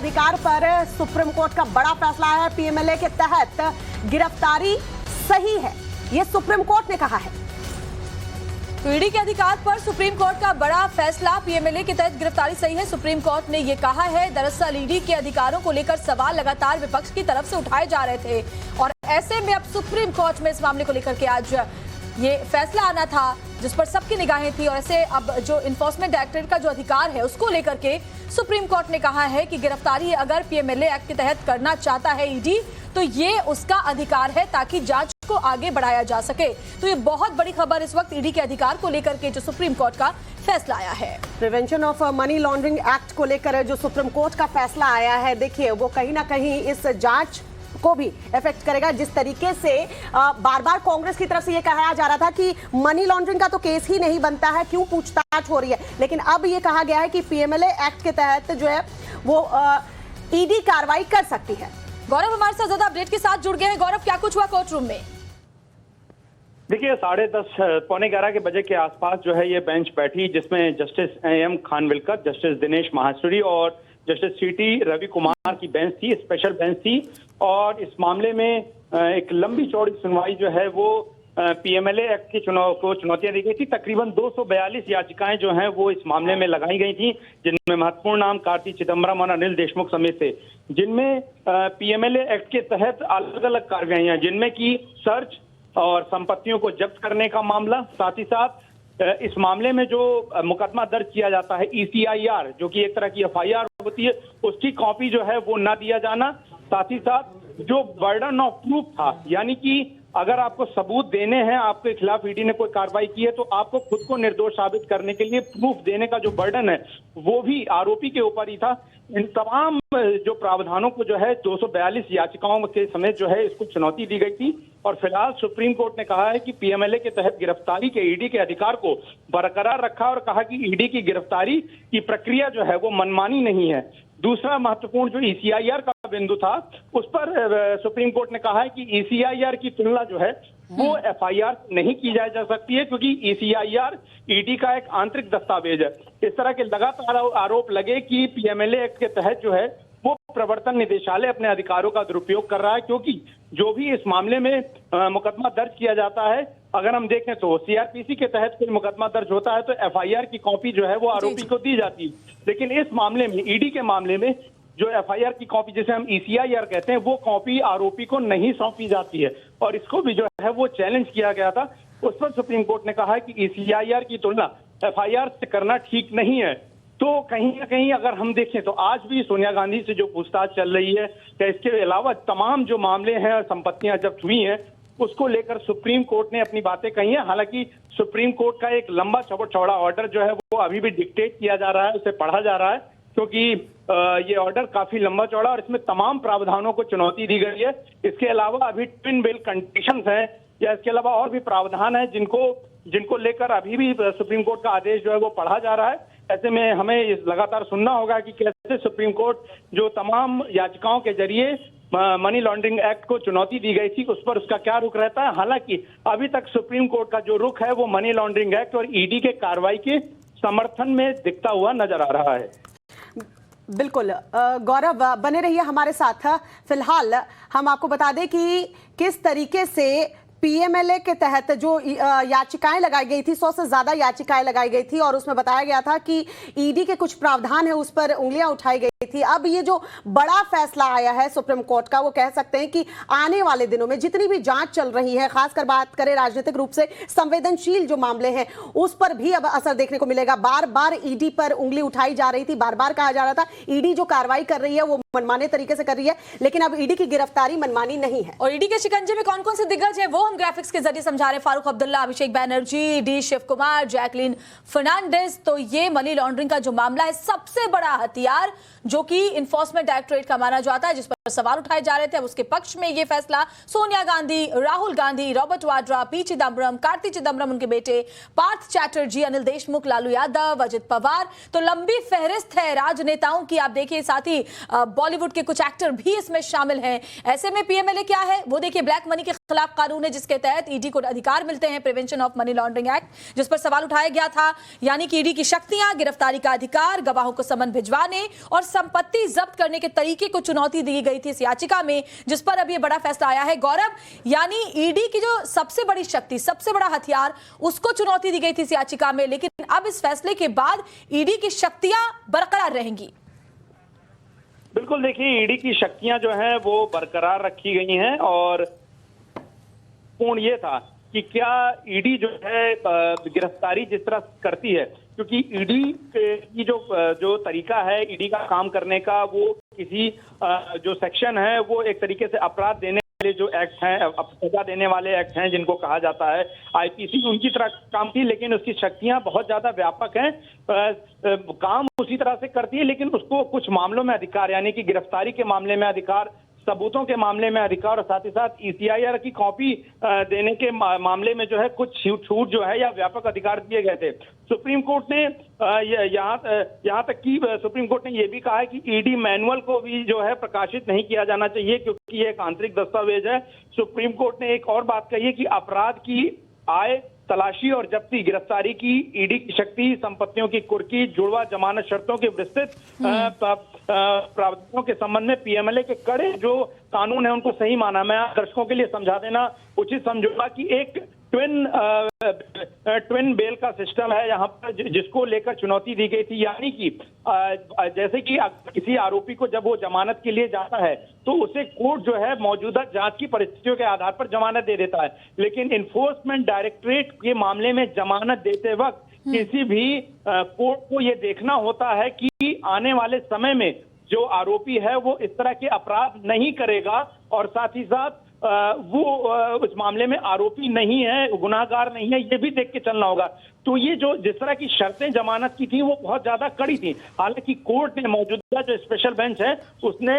अधिकार पर supreme court का बड़ा फैसला है। पीएमएलए के तहत गिरफ्तारी सही है, ये सुप्रीम कोर्ट ने कहा है। तो ईडी के अधिकार पर सुप्रीम कोर्ट का बड़ा फैसला, पीएमएलए के तहत गिरफ्तारी सही है, सुप्रीम कोर्ट ने ये कहा है। दरअसल ईडी के अधिकारों को लेकर सवाल लगातार विपक्ष की तरफ से उठाए जा रहे थे और ऐसे में अब सुप्रीम कोर्ट में इस मामले को लेकर के आज ये फैसला आना था जिस पर सबकी निगाहें थी। और ऐसे अब जो इन्फोर्समेंट डायरेक्टरेट का जो अधिकार है उसको लेकर के सुप्रीम कोर्ट ने कहा है कि गिरफ्तारी अगर पीएमएलए एक्ट के तहत करना चाहता है ईडी तो ये उसका अधिकार है ताकि जांच को आगे बढ़ाया जा सके। तो ये बहुत बड़ी खबर इस वक्त ईडी के अधिकार को लेकर के जो सुप्रीम कोर्ट का फैसला आया है। Prevention of money laundering act को लेकर जो सुप्रीम कोर्ट का फैसला आया है, देखिए वो कहीं ना कहीं इस जांच को भी इफेक्ट करेगा। जिस तरीके से बार बार कांग्रेस की तरफ से ये कहा जा रहा था कि मनी लॉन्ड्रिंग का तो केस ही नहीं बनता है, क्यों पूछताछ हो रही है, लेकिन अब ये कहा गया है कि पीएमएलए एक्ट के तहत जो है वो ईडी कार्रवाई कर सकती है। गौरव हमारे साथ ज्यादा अपडेट के साथ जुड़ गए हैं। गौरव, क्या कुछ हुआ कोर्ट रूम में? देखिए 10:30 पौने 11 के बजे के आसपास जो है ये बेंच बैठी जिसमें justice M Khanwilkar, justice Dinesh Maheshwari और जस्टिस सीटी रवि कुमार की बेंच थी, स्पेशल बेंच थी। और इस मामले में एक लंबी चौड़ी सुनवाई जो है वो पीएमएलए एक्ट की को चुनौतियां दी गई थी। तकरीबन 242 याचिकाएं जो हैं वो इस मामले में लगाई गई थी, जिनमें महत्वपूर्ण नाम कार्ति चिदम्बरम और अनिल देशमुख समेत थे, जिनमें पीएमएलए एक्ट के तहत अलग अलग कार्रवाइयां, जिनमें की सर्च और संपत्तियों को जब्त करने का मामला, साथ ही साथ इस मामले में जो मुकदमा दर्ज किया जाता है ईसीआईआर, जो कि एक तरह की एफआईआर होती है, उसकी कॉपी जो है वो न दिया जाना, साथ ही साथ जो बर्डन ऑफ प्रूफ था, यानी कि अगर आपको सबूत देने हैं, आपके खिलाफ ईडी ने कोई कार्रवाई की है तो आपको खुद को निर्दोष साबित करने के लिए प्रूफ देने का जो बर्डन है वो भी आरोपी के ऊपर ही था। इन तमाम जो प्रावधानों को जो है 242 याचिकाओं के समेत जो है इसको चुनौती दी गई थी। और फिलहाल सुप्रीम कोर्ट ने कहा है कि पीएमएलए के तहत गिरफ्तारी के ईडी के अधिकार को बरकरार रखा और कहा कि ईडी की गिरफ्तारी की प्रक्रिया जो है वो मनमानी नहीं है। दूसरा महत्वपूर्ण जो ईसीआईआर का बिंदु था उस पर सुप्रीम कोर्ट ने कहा है कि ईसीआईआर की तुलना जो है वो एफआईआर नहीं की जा सकती है, क्योंकि ईसीआईआर ईडी का एक आंतरिक दस्तावेज है। इस तरह के लगातार आरोप लगे कि पीएमएलए एक्ट के तहत जो है वो प्रवर्तन निदेशालय अपने अधिकारों का दुरुपयोग कर रहा है, क्योंकि जो भी इस मामले में मुकदमा दर्ज किया जाता है, अगर हम देखें तो सीआरपीसी के तहत कोई मुकदमा दर्ज होता है तो एफआईआर की कॉपी जो है वो आरोपी को दी जाती है, लेकिन इस मामले में ईडी के मामले में जो एफआईआर की कॉपी, जिसे हम ईसीआईआर कहते हैं, वो कॉपी आरोपी को नहीं सौंपी जाती है और इसको भी जो है वो चैलेंज किया गया था। उस पर सुप्रीम कोर्ट ने कहा है कि ईसीआईआर की तुलना एफआईआर से करना ठीक नहीं है। तो कहीं ना कहीं अगर हम देखें तो आज भी सोनिया गांधी से जो पूछताछ चल रही है कि इसके अलावा तमाम जो मामले हैं और संपत्तियां जब्त हुई हैं उसको लेकर सुप्रीम कोर्ट ने अपनी बातें कही है। हालांकि सुप्रीम कोर्ट का एक लंबा चौड़ा ऑर्डर जो है वो अभी भी डिक्टेट किया जा रहा है, उसे पढ़ा जा रहा है, क्योंकि ये ऑर्डर काफी लंबा चौड़ा और इसमें तमाम प्रावधानों को चुनौती दी गई है। इसके अलावा अभी ट्विन बिल कंडीशंस हैं या इसके अलावा और भी प्रावधान है जिनको लेकर अभी भी सुप्रीम कोर्ट का आदेश जो है वो पढ़ा जा रहा है। ऐसे में हमें लगातार सुनना होगा कि कैसे सुप्रीम कोर्ट जो तमाम याचिकाओं के जरिए मनी लॉन्ड्रिंग एक्ट को चुनौती दी गई थी उस पर उसका क्या रुख रहता है। हालांकि अभी तक सुप्रीम कोर्ट का जो रुख है वो मनी लॉन्ड्रिंग एक्ट और ईडी के कार्रवाई के समर्थन में दिखता हुआ नजर आ रहा है। बिल्कुल गौरव, बने रहिए हमारे साथ। फिलहाल हम आपको बता दें कि किस तरीके से पीएमएलए के तहत जो याचिकाएं लगाई गई थी, 100 से ज्यादा याचिकाएं लगाई गई थी और उसमें बताया गया था कि ईडी के कुछ प्रावधान है उस पर उंगलियां उठाई गई थी। अब ये जो बड़ा फैसला आया है सुप्रीम कोर्ट का, वो कह सकते हैं कि आने वाले दिनों में जितनी भी जांच चल रही है, खासकर बात करें राजनीतिक रूप से संवेदनशील जो मामले हैं उस पर भी अब असर देखने को मिलेगा। बार बार ईडी पर उंगली उठाई जा रही थी, बार बार कहा जा रहा था ईडी जो कार्रवाई कर रही है वो मनमाने तरीके से कर रही है, लेकिन अब ईडी की गिरफ्तारी मनमानी नहीं है। और ईडी के शिकंजे में कौन कौन से दिग्गज है वो हम ग्राफिक्स के जरिए समझा रहे हैं। फारूक अब्दुल्ला, अभिषेक बैनर्जी, डी शिव कुमार, जैकलीन फर्नांडिस। तो ये मनी लॉन्ड्रिंग का जो मामला है, सबसे बड़ा हथियार जो कि इन्फोर्समेंट डायरेक्टरेट का माना जाता है, जिस पर सवाल उठाए जा रहे थे, अब उसके पक्ष में ये फैसला सोनिया गांधी, राहुल गांधी, रॉबर्ट वाड्रा, पी चिदम्बरम, कार्ति चिदम्बरम, उनके बेटे पार्थ चैटर्जी, अनिल देशमुख, लालू यादव, अजित पवार। तो लंबी फहरिस्त है राजनेताओं की। आप देखिए साथ ही बॉलीवुड के कुछ एक्टर भी इसमें शामिल हैं। ऐसे में पीएमएलए क्या है वो देखिए, ब्लैक मनी के खिलाफ कानून है जिसके तहत ईडी को अधिकार मिलते हैं, prevention of money laundering act, जिस पर सवाल उठाया गया था। यानी कि ईडी की शक्तियां, गिरफ्तारी का अधिकार, गवाहों को समन भिजवाने और संपत्ति जब्त करने के तरीके को चुनौती दी गई थी इस याचिका में, जिस पर अब यह बड़ा फैसला आया है। गौरव, यानी ईडी की जो सबसे बड़ी शक्ति, सबसे बड़ा हथियार, उसको चुनौती दी गई थी इस याचिका में, लेकिन अब इस फैसले के बाद ईडी की शक्तियां बरकरार रहेंगी। बिल्कुल, देखिए ईडी की शक्तियां जो हैं वो बरकरार रखी गई हैं और पूर्ण ये था कि क्या ईडी जो है गिरफ्तारी जिस तरह करती है, क्योंकि ईडी की जो तरीका है ईडी का काम करने का, वो किसी जो सेक्शन है वो एक तरीके से अपराध देने वाले जो एक्ट हैं, सजा देने वाले एक्ट हैं जिनको कहा जाता है आईपीसी, उनकी तरह काम की, लेकिन उसकी शक्तियां बहुत ज्यादा व्यापक हैं। काम उसी तरह से करती है, लेकिन उसको कुछ मामलों में अधिकार, यानी कि गिरफ्तारी के मामले में अधिकार, सबूतों के मामले में अधिकार और साथ ही साथ ईसीआईआर की कॉपी देने के मामले में जो है कुछ छूट जो है या व्यापक अधिकार दिए गए थे। सुप्रीम कोर्ट ने यहाँ तक कि सुप्रीम कोर्ट ने यह भी कहा है कि ईडी मैनुअल को भी जो है प्रकाशित नहीं किया जाना चाहिए, क्योंकि ये एक आंतरिक दस्तावेज है। सुप्रीम कोर्ट ने एक और बात कही है कि अपराध की आय, तलाशी और जब्ती, गिरफ्तारी की ईडी की शक्ति, संपत्तियों की कुर्की, जुड़वा जमानत शर्तों के विस्तृत प्रावधानों के संबंध में पीएमएलए के कड़े जो कानून है उनको सही माना। मैं दर्शकों के लिए समझा देना उचित समझूंगा कि एक ट्विन बेल का सिस्टम है यहाँ पर, जिसको लेकर चुनौती दी गई थी। यानी कि जैसे कि किसी आरोपी को जब वो जमानत के लिए जाता है तो उसे कोर्ट जो है मौजूदा जांच की परिस्थितियों के आधार पर जमानत दे देता है, लेकिन इन्फोर्समेंट डायरेक्टरेट के मामले में जमानत देते वक्त किसी भी कोर्ट को ये देखना होता है कि आने वाले समय में जो आरोपी है वो इस तरह के अपराध नहीं करेगा और साथ ही साथ वो उस मामले में आरोपी नहीं है, गुनाहगार नहीं है, ये भी देख के चलना होगा। तो ये जो जिस तरह की शर्तें जमानत की थी वो बहुत ज्यादा कड़ी थी। हालांकि कोर्ट ने, मौजूदा जो स्पेशल बेंच है उसने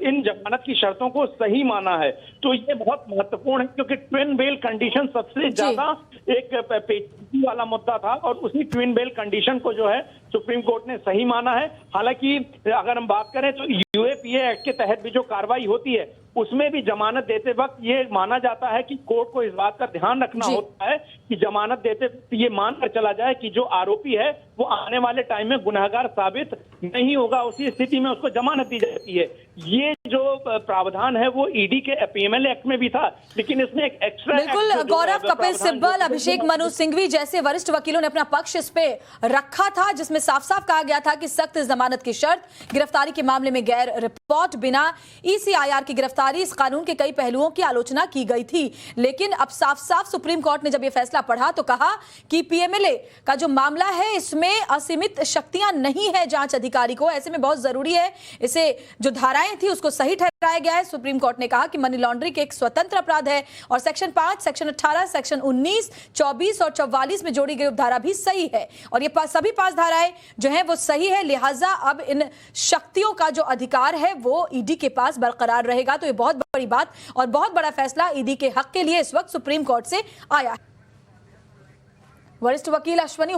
इन जमानत की शर्तों को सही माना है। तो ये बहुत महत्वपूर्ण है, क्योंकि ट्विन बेल कंडीशन सबसे ज्यादा एक पेचीदगी वाला मुद्दा था और उसी ट्विन बेल कंडीशन को जो है सुप्रीम कोर्ट ने सही माना है। हालांकि अगर हम बात करें तो यूएपीए एक्ट के तहत भी जो कार्रवाई होती है उसमें भी जमानत देते वक्त ये माना जाता है कि कोर्ट को इस बात का ध्यान रखना होता है कि जमानत देते वक्त ये मानकर चला जाए कि जो आरोपी है वो आने वाले टाइम में गुनहगार साबित नहीं होगा, उसी स्थिति में उसको जमानत दी जाती है। ये जो प्रावधान है वो ईडी के पीएमएलए एक्ट में भी था, लेकिन इसमें एक एक्स्ट्रा बिल्कुल गौरव, कपिल सिब्बल, अभिषेक मनु सिंघवी जैसे वरिष्ठ वकीलों ने अपना पक्ष इस पे रखा था, जिसमें साफ साफ कहा गया था कि सख्त जमानत की शर्त, गिरफ्तारी के मामले में गैर रिपोर्ट, बिना ईसीआईआर की गिरफ्तारी, इस कानून के कई पहलुओं की आलोचना की गई थी। लेकिन अब साफ साफ सुप्रीम कोर्ट ने जब यह फैसला पढ़ा तो कहा कि पीएमएलए का जो मामला है इसमें असीमित शक्तियां नहीं है जांच अधिकारी को, ऐसे में बहुत जरूरी है इसे जो धाराएं थी उसको सही ठहराया गया है। सुप्रीम कोर्ट ने कहा कि मनी लॉन्ड्रिंग एक स्वतंत्र अपराध है और सेक्शन 5, सेक्शन 18, सेक्शन 19, 24 और 44 में जोड़ी गई उपधारा भी सही है और ये सभी 5 धाराएं जो है वो सही है। लिहाजा अब इन शक्तियों का जो अधिकार है वो ईडी के पास बरकरार रहेगा। तो ये बहुत बड़ी बात और बहुत बड़ा फैसला ईडी के हक के लिए इस वक्त सुप्रीम कोर्ट से आया है। वरिष्ठ वकील अश्वनी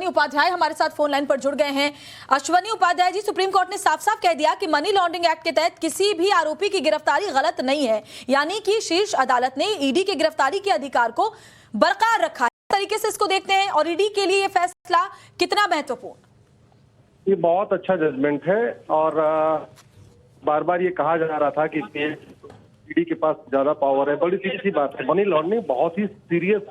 उपाध्याय हमारे साथ फोन लाइन पर जुड़ गए हैं। अश्वनी उपाध्याय जी, सुप्रीम कोर्ट ने साफ साफ कह दिया कि मनी लॉन्ड्रिंग एक्ट के तहत किसी भी आरोपी की गिरफ्तारी गलत नहीं है, यानी कि शीर्ष अदालत ने ईडी के गिरफ्तारी के अधिकार को बरकरार रखा है। इस तरीके से इसको देखते हैं और ईडी के लिए यह फैसला कितना महत्वपूर्ण? ये बहुत अच्छा जजमेंट है और बार बार ये कहा जा रहा था कि ईडी के पास ज्यादा पावर है। बड़ी सीधी सी बात है, मनी लॉन्ड्रिंग बहुत ही सीरियस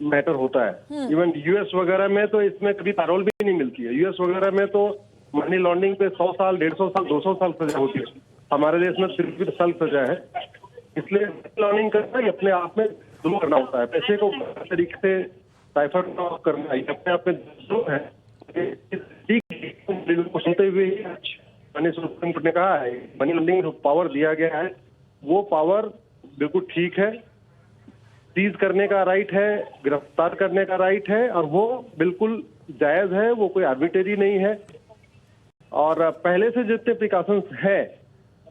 मैटर होता है। इवन यूएस वगैरह में तो इसमें कभी पैरोल भी नहीं मिलती है। यूएस वगैरह में तो मनी लॉन्ड्रिंग पे 100 साल, 150 साल, 200 साल सजा होती है। हमारे देश में सिर्फ 10 साल सजा है। इसलिए मनी लॉन्ड्रिंग करना ही अपने आप में जुल्म करना होता है। पैसे को तरीके से साइफर करना ही अपने आप में जुल्म है। को सुनते हुए मैंने सुप्रीम कोर्ट ने कहा है मनी लॉन्ड्रिंग जो पावर दिया गया है वो पावर बिल्कुल ठीक है। सीज करने का राइट है, गिरफ्तार करने का राइट है और वो बिल्कुल जायज है, वो कोई आर्बिट्रेरी नहीं है। और पहले से जितने प्रिकॉशंस है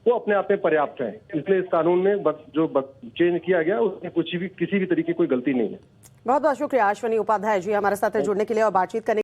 वो अपने आप में पर्याप्त है। इसलिए इस कानून में जो चेंज किया गया उसमें किसी भी तरीके की कोई गलती नहीं है। बहुत बहुत शुक्रिया अश्वनी उपाध्याय जी हमारे साथ जुड़ने के लिए और बातचीत करने